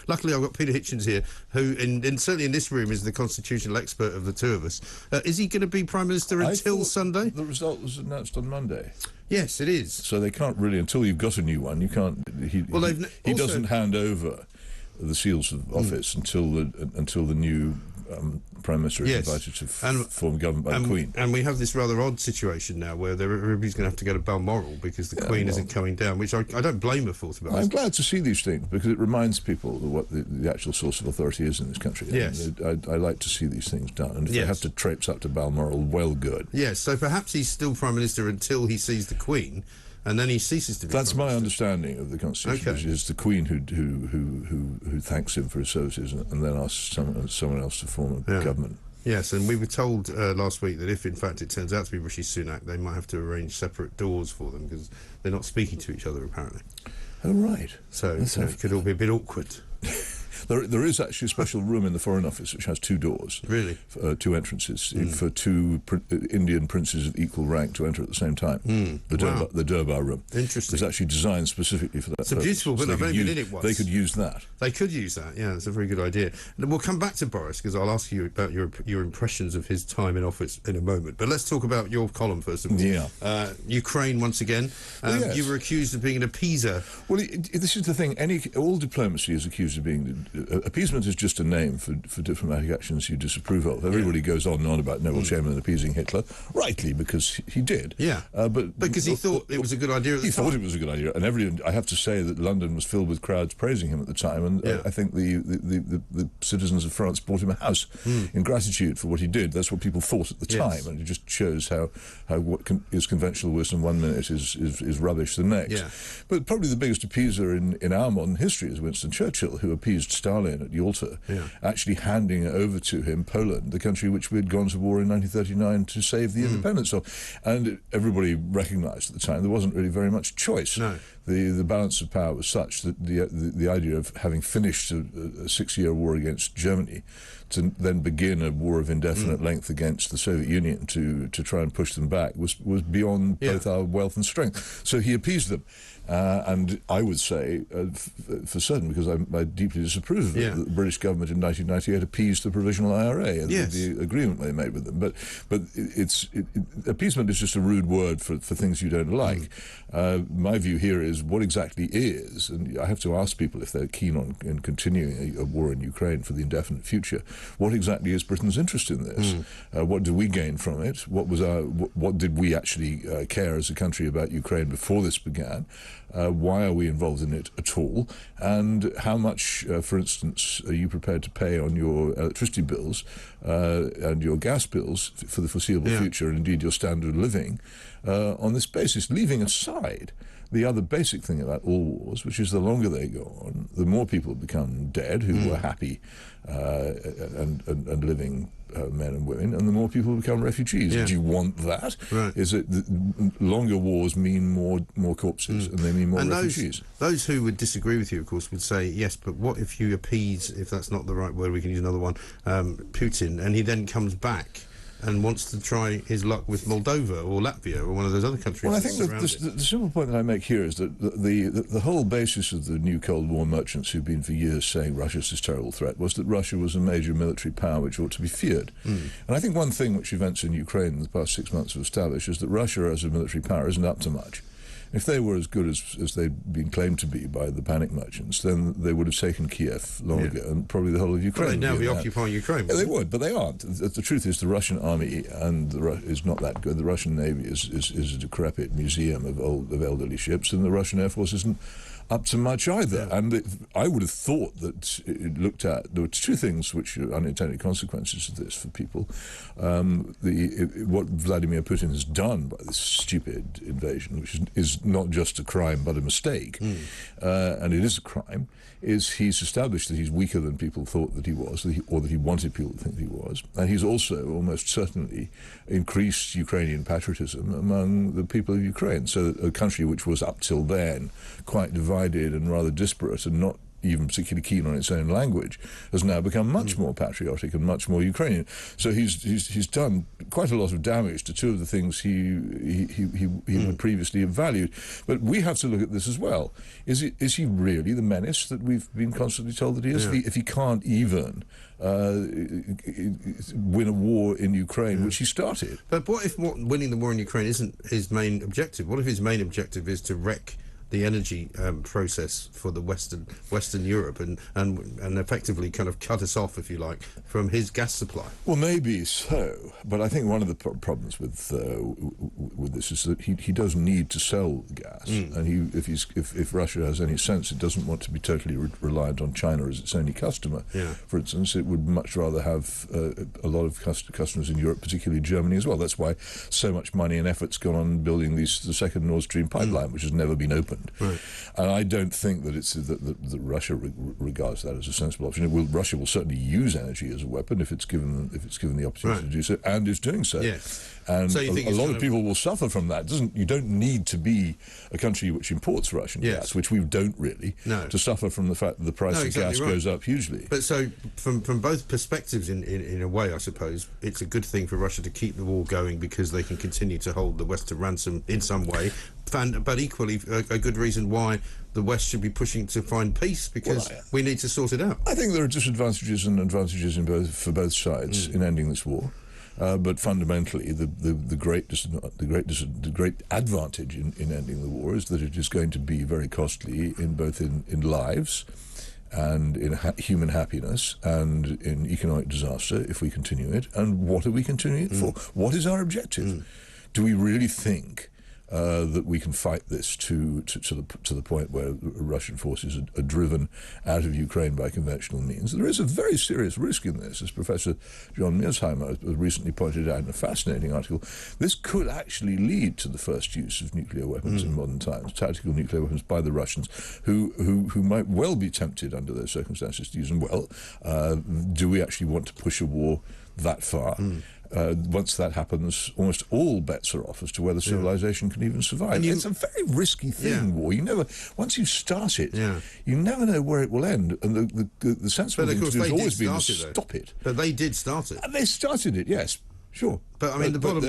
Luckily, I've got Peter Hitchens here, who, certainly in this room, is the constitutional expert of the two of us. Is he going to be Prime Minister until Sunday? The result was announced on Monday. Yes, it is. So they can't really, until you've got a new one, you can't. He doesn't hand over the seals of office until the new Prime Minister is invited to form government by the Queen. And we have this rather odd situation now where everybody's going to have to go to Balmoral because the Queen isn't coming down, which I don't blame her for, to be honest. I'm glad to see these things because it reminds people what the actual source of authority is in this country. Yes. I like to see these things done, and if they have to traipse up to Balmoral, well, good. Yes, so perhaps he's still Prime Minister until he sees the Queen, and then he ceases to be. That's my understanding of the Constitution. Okay. It's the Queen who thanks him for his services, and then asks someone else to form a government. Yes, and we were told last week that if, in fact, it turns out to be Rishi Sunak, they might have to arrange separate doors for them because they're not speaking to each other, apparently. Oh, right. So it could all be a bit awkward. There is actually a special room in the Foreign Office which has two doors. Really? Two entrances for two Indian princes of equal rank to enter at the same time. The Durbar room. Interesting. It's actually designed specifically for that It's a beautiful building. I've only been in it once. They could use that. They could use that, yeah. It's a very good idea. And we'll come back to Boris because I'll ask you about your impressions of his time in office in a moment. But let's talk about your column first of all. Yeah. Ukraine, once again. Yes. You were accused of being an appeaser. Well, this is the thing. All diplomacy is accused of being... appeasement is just a name for diplomatic actions you disapprove of. Everybody goes on and on about Neville Chamberlain appeasing Hitler, rightly, because he did. Yeah, but because he thought it was a good idea at the time. He thought it was a good idea, and I have to say that London was filled with crowds praising him at the time, and I think the citizens of France bought him a house in gratitude for what he did. That's what people thought at the time, and it just shows how what is conventional wisdom one minute is rubbish the next. Yeah. But probably the biggest appeaser in our modern history is Winston Churchill, who appeased Stalin at Yalta, actually handing over to him Poland, the country which we had gone to war in 1939 to save the independence of. And everybody recognised at the time there wasn't really very much choice. No. The balance of power was such that the idea of having finished a 6-year war against Germany to then begin a war of indefinite length against the Soviet Union to try and push them back was beyond both our wealth and strength. So he appeased them. And I would say, for certain, because I deeply disapprove of it, that the British government in 1998 appeased the Provisional IRA and the agreement they made with them. But appeasement is just a rude word for things you don't like. My view here is what exactly is, and I have to ask people if they're keen on continuing a war in Ukraine for the indefinite future, what exactly is Britain's interest in this? What do we gain from it? What did we actually care as a country about Ukraine before this began? Why are we involved in it at all? And how much, for instance, are you prepared to pay on your electricity bills and your gas bills for the foreseeable future, and indeed your standard of living, on this basis, leaving aside the other basic thing about all wars, which is the longer they go on, the more people become dead who were happy and living men and women, and the more people become refugees. Do you want that? Right. Is it longer wars mean more corpses and they mean more refugees? Those who would disagree with you, of course, would say, yes, but what if you appease, if that's not the right word, we can use another one, Putin, and he then comes back and wants to try his luck with Moldova or Latvia or one of those other countries. Well, I think the simple point that I make here is that the whole basis of the new Cold War merchants who've been for years saying Russia's this terrible threat was that Russia was a major military power which ought to be feared. And I think one thing which events in Ukraine in the past 6 months have established is that Russia as a military power isn't up to much. If they were as good as they'd been claimed to be by the panic merchants, then they would have taken Kiev long ago, and probably the whole of Ukraine. Well, they'd now be occupying Ukraine. Yeah, they would, but they aren't. The truth is the Russian army is not that good. The Russian Navy is a decrepit museum of elderly ships, and the Russian Air Force isn't up to much either. Yeah. And I would have thought that it looked at, there were two things which are unintended consequences of this for people. What Vladimir Putin has done by this stupid invasion, which is not just a crime but a mistake, and it is a crime, is he's established that he's weaker than people thought that he was, or that he wanted people to think he was, and he's also almost certainly increased Ukrainian patriotism among the people of Ukraine, so that a country which was up till then quite divided and rather disparate and not even particularly keen on its own language, has now become much more patriotic and much more Ukrainian. So he's done quite a lot of damage to two of the things he would previously have valued. But we have to look at this as well. Is he really the menace that we've been constantly told that he is? If he can't even win a war in Ukraine, which he started. But what if winning the war in Ukraine isn't his main objective? What if his main objective is to wreck the energy process for the Western Europe and effectively kind of cut us off, if you like, from his gas supply? Well, maybe so, but I think one of the problems with this is that he does need to sell gas, and if Russia has any sense, it doesn't want to be totally reliant on China as its only customer. For instance, it would much rather have a lot of customers in Europe, particularly Germany as well. That's why so much money and effort's gone on building the second Nord Stream pipeline, which has never been opened. Right. And I don't think that that Russia regards that as a sensible option. Russia will certainly use energy as a weapon if it's given the opportunity to do so, and is doing so. And so a lot of people will suffer from that. You don't need to be a country which imports Russian gas, which we don't really, to suffer from the fact that the price of gas goes up hugely. But so from both perspectives, in a way, I suppose, it's a good thing for Russia to keep the war going because they can continue to hold the West to ransom in some way. But equally, a good reason why the West should be pushing to find peace, because we need to sort it out. I think there are disadvantages and advantages for both sides in ending this war. But fundamentally, the great advantage in ending the war is that it is going to be very costly in both in lives and in human happiness and in economic disaster if we continue it. And what are we continuing it for? What is our objective? Do we really think that we can fight this to the point where Russian forces are driven out of Ukraine by conventional means? There is a very serious risk in this, as Professor John Mearsheimer recently pointed out in a fascinating article. This could actually lead to the first use of nuclear weapons in modern times, tactical nuclear weapons by the Russians, who might well be tempted under those circumstances to use them. Well, do we actually want to push a war that far? Once that happens, almost all bets are off as to whether civilization can even survive. It's a very risky thing, war. You never, once you start it, you never know where it will end. And the sensible thing to do has always been to stop it. But they did start it. And they started it, yes. Sure, but I mean the bottom.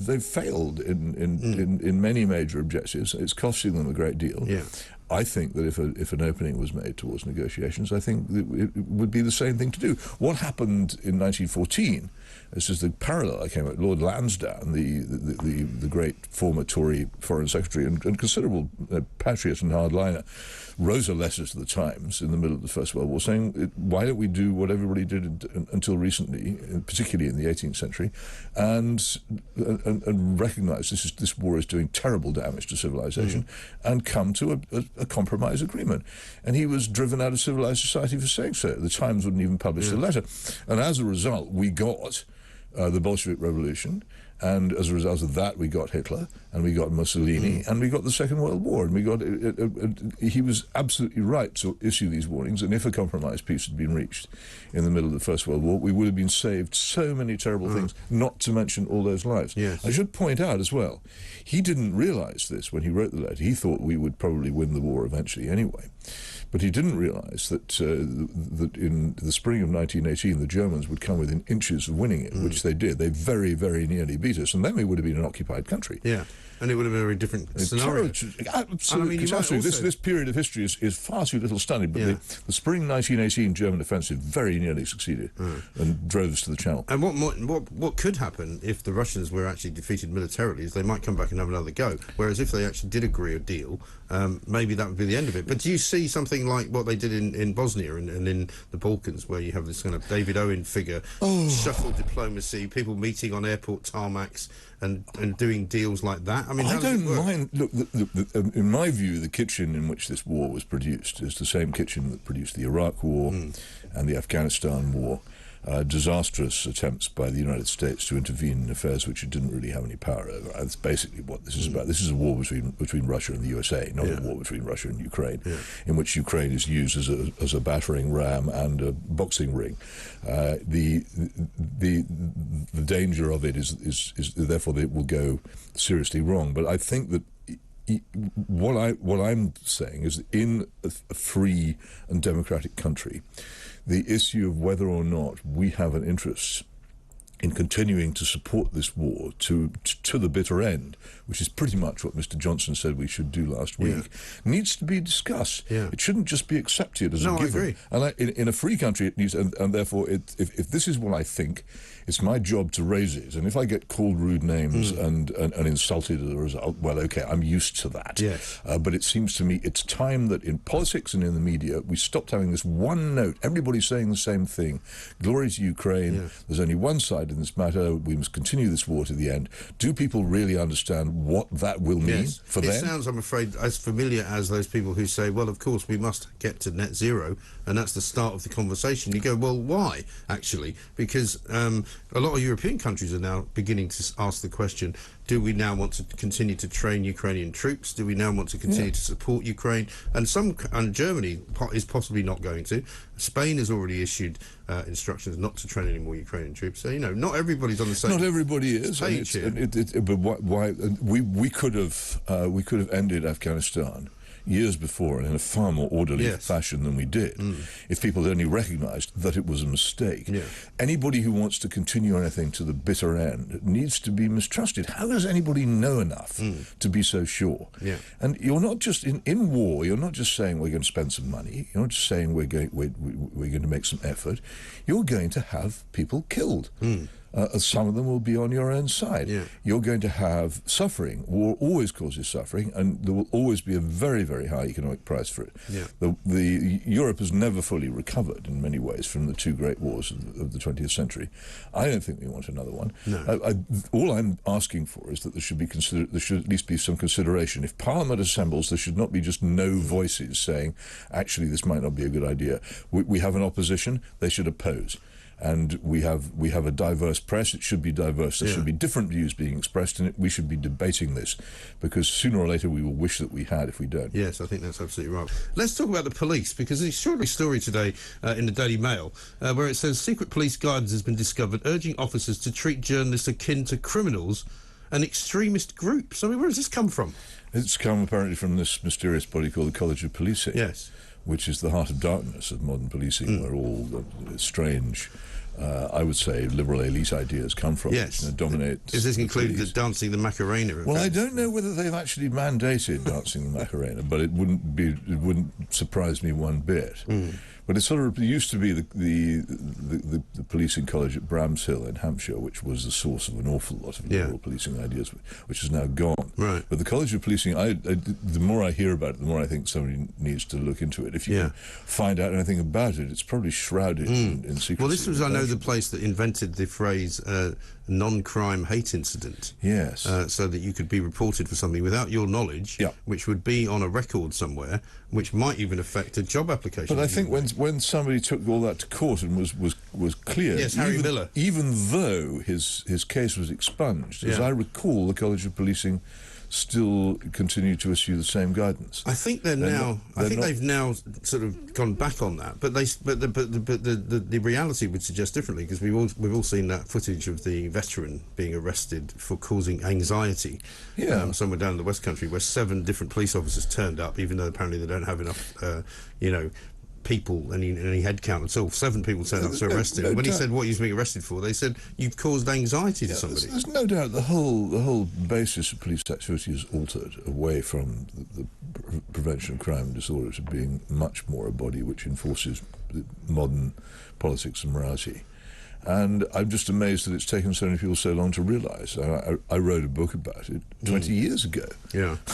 They've failed in many major objectives. It's costing them a great deal. I think that if an opening was made towards negotiations, I think it would be the same thing to do. What happened in 1914? This is the parallel I came at. Lord Lansdowne, the great former Tory Foreign Secretary and considerable patriot and hardliner, wrote a letter to the Times in the middle of the First World War saying, why don't we do what everybody did until recently, particularly in the 18th century, and recognise this war is doing terrible damage to civilization and come to a compromise agreement. And he was driven out of civilized society for saying so. The Times wouldn't even publish the letter. And as a result, we got the Bolshevik Revolution, and as a result of that we got Hitler, and we got Mussolini, and we got the Second World War, and we got he was absolutely right to issue these warnings, and if a compromise peace had been reached in the middle of the First World War, we would have been saved so many terrible things, not to mention all those lives. I should point out as well, he didn't realise this when he wrote the letter. He thought we would probably win the war eventually anyway. But he didn't realise that in the spring of 1918 the Germans would come within inches of winning it, which they did. They very, very nearly beat us, and then we would have been an occupied country. And it would have been a very different scenario. Absolutely. This period of history is far too little studied, but the spring 1918 German offensive very nearly succeeded and drove us to the Channel. And what could happen if the Russians were actually defeated militarily is they might come back and have another go, whereas if they actually did agree a deal, maybe that would be the end of it. But do you see something like what they did in Bosnia and in the Balkans, where you have this kind of David Owen figure, shuffle diplomacy, people meeting on airport tarmacs, and doing deals like that? I mean, I don't mind. Look, in my view, the kitchen in which this war was produced is the same kitchen that produced the Iraq War and the Afghanistan War. Disastrous attempts by the United States to intervene in affairs which it didn't really have any power over. That's basically what this is about. This is a war between Russia and the USA, not a war between Russia and Ukraine, in which Ukraine is used as a battering ram and a boxing ring. The danger of it is therefore that it will go seriously wrong. But I think that what I'm saying is that in a free and democratic country, the issue of whether or not we have an interest in continuing to support this war to the bitter end, which is pretty much what Mr. Johnson said we should do last week, needs to be discussed. It shouldn't just be accepted as a given. I agree. And in a free country, it needs, and therefore, if this is what I think, it's my job to raise it. And if I get called rude names and insulted as a result, well, okay, I'm used to that. Yes. But it seems to me it's time that in politics and in the media, we stopped having this one note. Everybody's saying the same thing. Glory to Ukraine. Yeah. There's only one side in this matter. We must continue this war to the end. Do people really understand what that will mean for them? It sounds, I'm afraid, as familiar as those people who say, well, of course, we must get to net zero, and that's the start of the conversation. You go, well, why, actually? Because a lot of European countries are now beginning to ask the question, do we now want to continue to train Ukrainian troops? Do we now want to continue to support Ukraine? And Germany is possibly not going to. Spain has already issued instructions not to train any more Ukrainian troops. So, not everybody's on the same. Not everybody is. But why? We could have ended Afghanistan years before and in a far more orderly fashion than we did if people had only recognised that it was a mistake. Anybody who wants to continue anything to the bitter end needs to be mistrusted. How does anybody know enough to be so sure? And you're not just in war, you're not just saying we're going to spend some money, you're not just saying we're going to make some effort, you're going to have people killed. Some of them will be on your own side. You're going to have suffering. War always causes suffering, and there will always be a very, very high economic price for it. Europe has never fully recovered in many ways from the two great wars of the 20th century. I don't think we want another one. All I'm asking for is that there should at least be some consideration. If Parliament assembles, there should not be just no voices saying, actually, this might not be a good idea. We have an opposition, they should oppose. And we have a diverse press. It should be diverse. There should be different views being expressed in it. We should be debating this, because sooner or later we will wish that we had if we don't. Yes, I think that's absolutely right. Let's talk about the police, because there's an extraordinary story today in the Daily Mail where it says secret police guidance has been discovered urging officers to treat journalists akin to criminals and extremist groups. I mean, where does this come from? It's come apparently from this mysterious body called the College of Policing. Yes. Which is the heart of darkness of modern policing, where all the strange, I would say, liberal elite ideas come from. Yes. Which dominate. Is this included the dancing the Macarena? Well, I don't know whether they've actually mandated dancing the Macarena, but it wouldn't surprise me one bit. But it sort of used to be the policing college at Bramshill in Hampshire, which was the source of an awful lot of liberal policing ideas, which is now gone. Right. But the College of Policing, the more I hear about it, the more I think somebody needs to look into it. If you can find out anything about it, it's probably shrouded in secrecy. Well, this was, I know, the place that invented the phrase non-crime hate incident. Yes. So that you could be reported for something without your knowledge, which would be on a record somewhere, which might even affect a job application. But I think when somebody took all that to court and was clear, yes, Harry Miller, even though his case was expunged, as I recall, the College of Policing still continue to issue the same guidance. I think they've now sort of gone back on that, but the reality would suggest differently, because we've all seen that footage of the veteran being arrested for causing anxiety somewhere down in the West Country, where 7 different police officers turned up, even though apparently they don't have enough people, any head count at all. 7 people turned up to arrest him. When he said what he was being arrested for, they said, you've caused anxiety to somebody. There's no doubt the whole basis of police activity is altered away from the prevention of crime and disorder to being much more a body which enforces modern politics and morality. And I'm just amazed that it's taken so many people so long to realise. I wrote a book about it 20 years ago,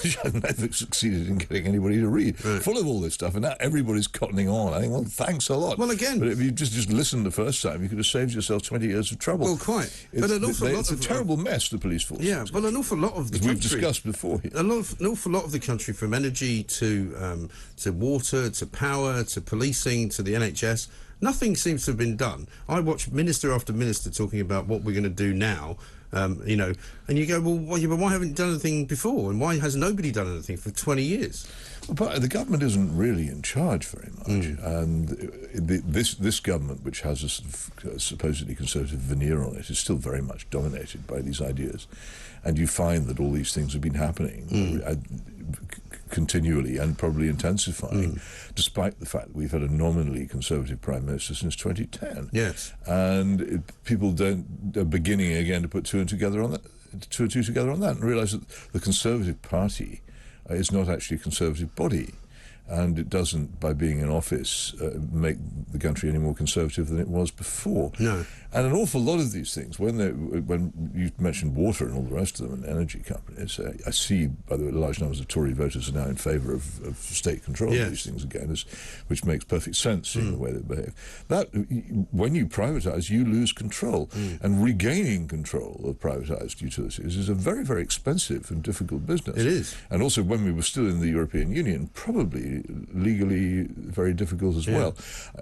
which I've never succeeded in getting anybody to read, full of all this stuff, and now everybody's cottoning on. I think, well, thanks a lot. Well, again... But if you just listened the first time, you could have saved yourself 20 years of trouble. Well, quite. But it's a terrible mess, the police force. Yeah, but an awful lot of the country... we've discussed before here. An awful lot of the country, from energy to water, to power, to policing, to the NHS... Nothing seems to have been done. I watch minister after minister talking about what we're going to do now, and you go, well, but why haven't you done anything before? And why has nobody done anything for 20 years? But the government isn't really in charge very much. And this government, which has a sort of supposedly conservative veneer on it, is still very much dominated by these ideas. And you find that all these things have been happening continually and probably intensifying, despite the fact that we've had a nominally Conservative Prime Minister since 2010. Yes. And people are beginning again to put two and two together on that, and realise that the Conservative Party is not actually a Conservative body. And it doesn't, by being in office, make the country any more conservative than it was before. No. And an awful lot of these things, when you mentioned water and all the rest of them, and energy companies, I see, by the way, large numbers of Tory voters are now in favour of state control of these things again, which makes perfect sense in the way they behave. That, when you privatise, you lose control. And regaining control of privatised utilities is a very, very expensive and difficult business. It is. And also, when we were still in the European Union, probably legally very difficult as well.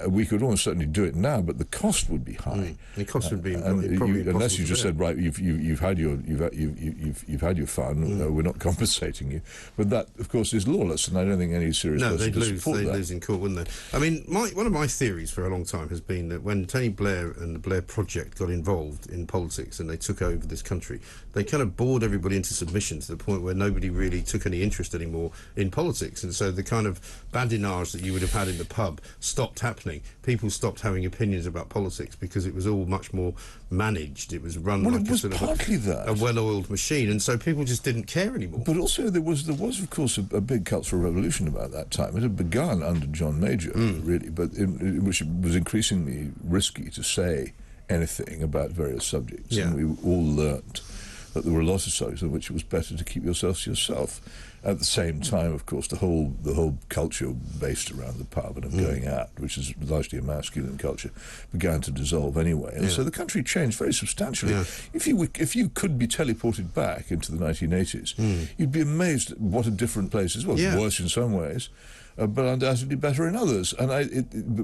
We could almost certainly do it now, but the cost would be high. The cost would be probably unless you just said, right, you've had your fun. We're not compensating you. But that, of course, is lawless, and I don't think any serious person would support that. They'd lose in court, wouldn't they? I mean, one of my theories for a long time has been that when Tony Blair and the Blair Project got involved in politics and they took over this country, they kind of bored everybody into submission to the point where nobody really took any interest anymore in politics, and so the kind of badinage that you would have had in the pub stopped happening. People stopped having opinions about politics because it was all much more managed. It was run like a sort of a well-oiled machine, and so people just didn't care anymore. But also there was of course a big cultural revolution about that time. It had begun under John Major, really, but which was increasingly risky to say anything about various subjects, and we all learnt that there were a lot of subjects on which it was better to keep yourself to yourself. At the same time, of course, the whole culture based around the pub and of going out, which is largely a masculine culture, began to dissolve anyway. And so the country changed very substantially. If you could be teleported back into the 1980s, you'd be amazed at what a different place it was. Worse in some ways, but undoubtedly better in others. And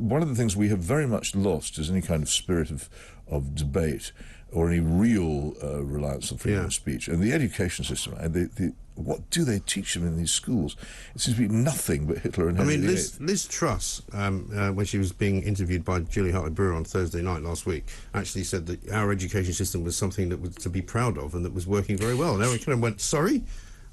one of the things we have very much lost is any kind of spirit of debate or any real reliance on freedom of speech. And the education system, what do they teach them in these schools? It seems to be nothing but Hitler and Henry VIII. Liz Truss, when she was being interviewed by Julie Hartley-Brewer on Thursday night last week, actually said that our education system was something that was to be proud of and that was working very well. And everyone kind of went, sorry?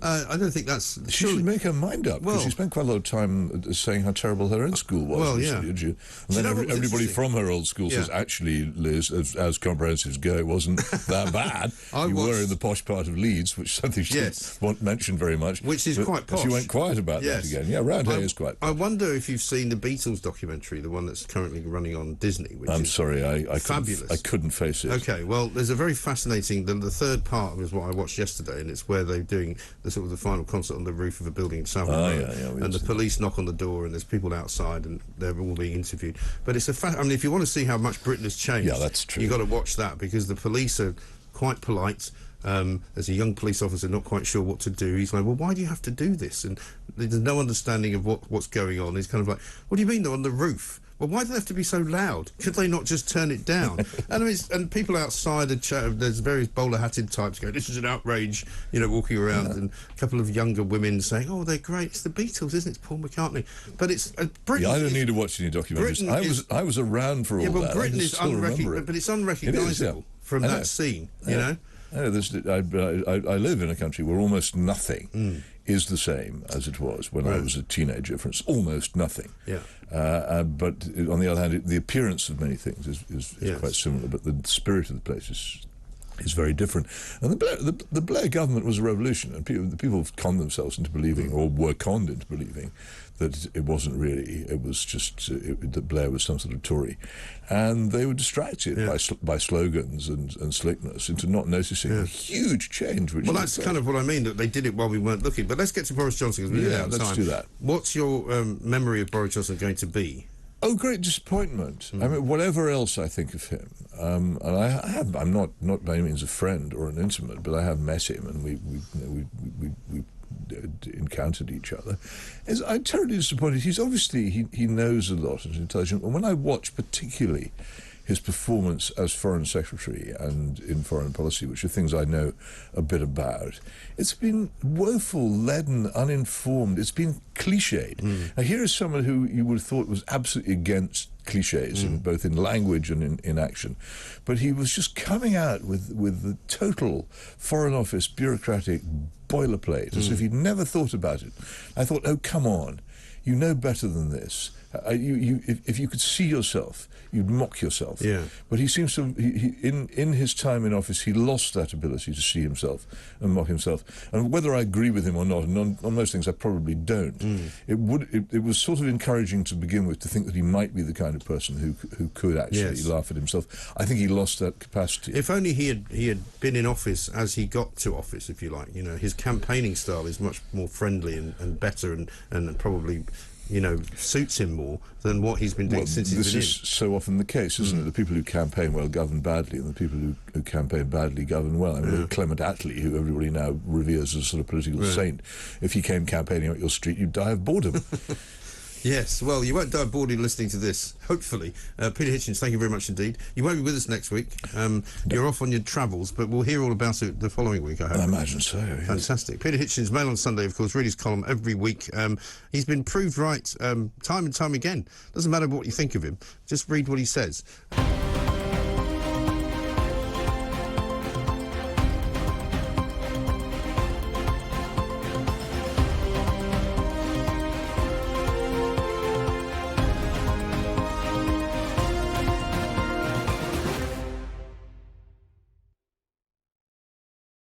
I don't think that's... She should make her mind up, because she spent quite a lot of time saying how terrible her own school was. And then everybody from her old school says, actually, Liz, as comprehensives go, it wasn't that bad. You were in the posh part of Leeds, which is something she didn't mention very much. Which is quite posh. She went quiet about that again. Yeah, round here is quite posh. I wonder if you've seen the Beatles documentary, the one that's currently running on Disney, which I'm sorry, I fabulous. I couldn't face it. Okay, well, there's a very fascinating... The third part was what I watched yesterday, and it's where they're doing the sort of the final concert on the roof of a building in South and the police knock on the door and there's people outside and they're all being interviewed. But it's I mean, if you want to see how much Britain has changed, that's true. You've got to watch that, because the police are quite polite. There's a young police officer not quite sure what to do. He's like, well, why do you have to do this? And there's no understanding of what's going on. He's kind of like, what do you mean they're on the roof? Well, why do they have to be so loud? Could they not just turn it down? and people outside are there's various bowler-hatted types going, this is an outrage, walking around, and a couple of younger women saying, oh, they're great, it's the Beatles, isn't it? It's Paul McCartney. But it's Britain. I don't need to watch any documentaries. I was around for all that. Yeah, but Britain is unrecognisable. But it's unrecognisable from that scene, you know? I live in a country where almost nothing is the same as it was when I was a teenager, for instance. Almost nothing. But on the other hand, the appearance of many things is quite similar, but the spirit of the place is very different. And the Blair government was a revolution, and the people conned themselves into believing, or were conned into believing, that it wasn't really. It was just that Blair was some sort of Tory, and they were distracted by slogans and slickness into not noticing a huge change. Well, that's kind of what I mean, that they did it while we weren't looking. But let's get to Boris Johnson, because we're out of time. Let's do that. What's your memory of Boris Johnson going to be? Oh, great disappointment. I mean, whatever else I think of him, and I'm not by any means a friend or an intimate, but I have met him, and we encountered each other. I'm terribly disappointed. He's obviously he knows a lot and is intelligent. And when I watch particularly his performance as Foreign Secretary and in foreign policy, which are things I know a bit about, it's been woeful, leaden, uninformed. It's been cliched. Now, here is someone who you would have thought was absolutely against cliches, both in language and in action. But he was just coming out with the total Foreign Office bureaucratic boilerplate, as if he'd never thought about it. I thought, oh, come on, you know better than this. If you could see yourself, you'd mock yourself. Yeah. But he seems to, in his time in office, he lost that ability to see himself and mock himself. And whether I agree with him or not, and on most things I probably don't, it was sort of encouraging to begin with to think that he might be the kind of person who could actually laugh at himself. I think he lost that capacity. If only he had been in office as he got to office, if you like. You know, his campaigning style is much more friendly and better and probably, you know, suits him more than what he's been doing since he's been in. This is so often the case, isn't it? The people who campaign well govern badly, and the people who campaign badly govern well. I mean, Clement Attlee, who everybody now reveres as a sort of political saint, if he came campaigning up your street, you'd die of boredom. Yes, well, you won't die of boredom listening to this, hopefully. Peter Hitchens, thank you very much indeed. You won't be with us next week. You're off on your travels, but we'll hear all about it the following week, I hope. I imagine so, yes. Fantastic. Peter Hitchens, Mail on Sunday, of course, read his column every week. He's been proved right time and time again. Doesn't matter what you think of him, just read what he says.